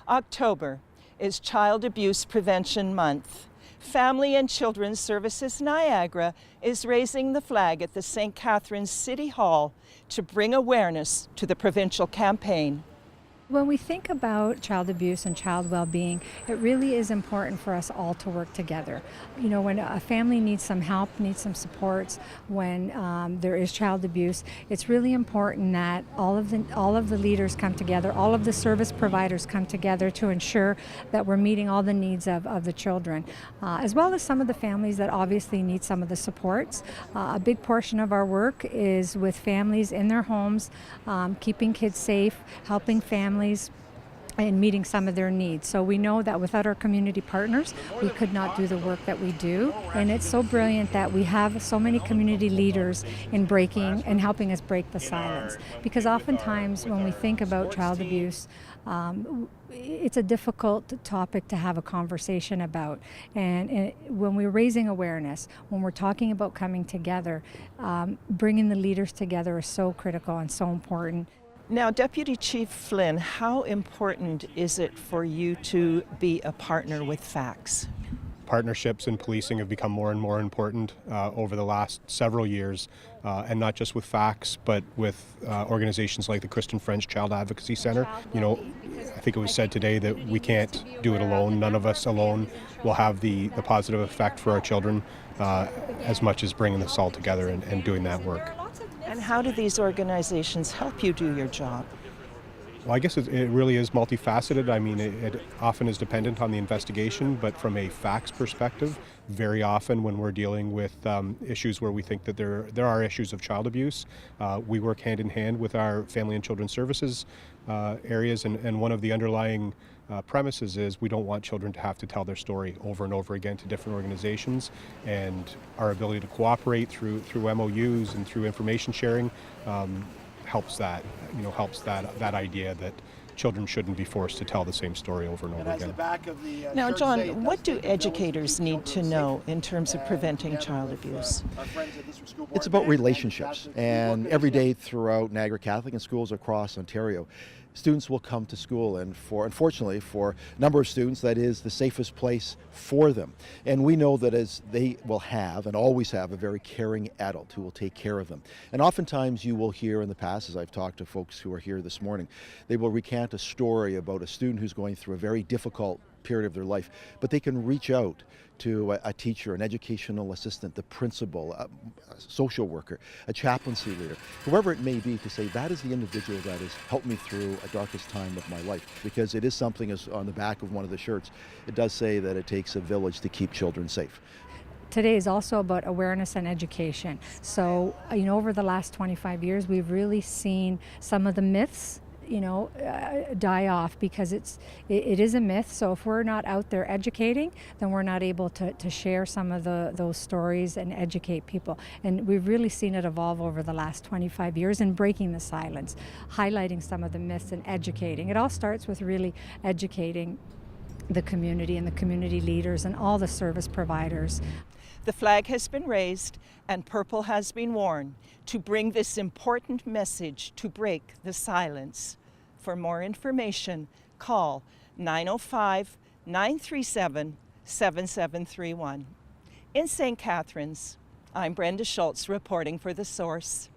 October is Child Abuse Prevention Month. Family and Children's Services Niagara is raising the flag at the St. Catharines City Hall to bring awareness to the provincial campaign. When we think about child abuse and child well-being, it really is important for us all to work together. You know, when a family needs some help, needs some supports, when there is child abuse, it's really important that all of the leaders come together, all of the service providers come together to ensure that we're meeting all the needs of the children, as well as some of the families that obviously need some of the supports. A big portion of our work is with families in their homes, keeping kids safe, helping families and meeting some of their needs. So we know that without our community partners, we could not do the work that we do. And it's so brilliant that we have so many community leaders in breaking and helping us break the silence. Because oftentimes when we think about child abuse, it's a difficult topic to have a conversation about. And when we're raising awareness, when we're talking about coming together, bringing the leaders together is so critical and so important. Now, Deputy Chief Flynn, how important is it for you to be a partner with FACTS? Partnerships in policing have become more and more important over the last several years, and not just with FACTS, but with organizations like the Kristen French Child Advocacy Center. You know, I think it was said today that we can't do it alone. None of us alone will have the positive effect for our children as much as bringing us all together and doing that work. And how do these organizations help you do your job? Well, I guess it really is multifaceted. I mean, it often is dependent on the investigation, but from a facts perspective, very often when we're dealing with issues where we think that there are issues of child abuse, we work hand in hand with our family and children's services areas, and one of the underlying premises is we don't want children to have to tell their story over and over again to different organizations, and our ability to cooperate through MOUs and through information sharing helps that idea that children shouldn't be forced to tell the same story over and over again. Now, John, what do educators need to know in terms of preventing child abuse? It's about relationships, and every day throughout Niagara Catholic and schools across Ontario, students will come to school, and unfortunately for a number of students, that is the safest place for them. And we know that as they will have and always have a very caring adult who will take care of them. And oftentimes you will hear in the past, as I've talked to folks who are here this morning, they will recant a story about a student who's going through a very difficult period of their life, but they can reach out to a teacher, an educational assistant, the principal, a social worker, a chaplaincy leader, whoever it may be, to say that is the individual that has helped me through a darkest time of my life. Because it is something, as on the back of one of the shirts, it does say that it takes a village to keep children safe. Today is also about awareness and education. So, you know, over the last 25 years, we've really seen some of the myths die off, because it is a myth. So if we're not out there educating, then we're not able to share some of those stories and educate people. And we've really seen it evolve over the last 25 years in breaking the silence, highlighting some of the myths and educating. It all starts with really educating the community and the community leaders and all the service providers. The flag has been raised and purple has been worn to bring this important message to break the silence. For more information, call 905-937-7731. In St. Catharines, I'm Brenda Schultz reporting for The Source.